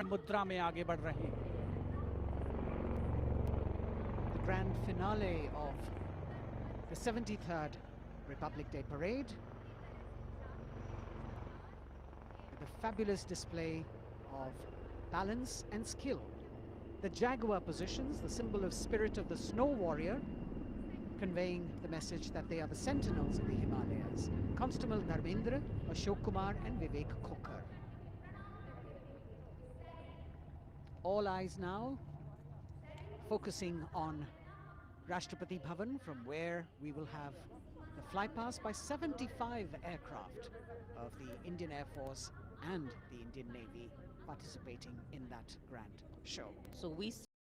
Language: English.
मुद्रा में आगे बढ़ रहे हैं. The grand finale of the 73rd Republic Day Parade, with a fabulous display of balance and skill. The jaguar positions, the symbol of spirit of the snow warrior, conveying the message that they are the sentinels of the Himalayas. Constable Dharmendra, Ashok Kumar and Vivek Khokar. All eyes now focusing on Rashtrapati Bhavan, from where we will have the flypast by 75 aircraft of the Indian Air Force and the Indian Navy participating in that grand show. So we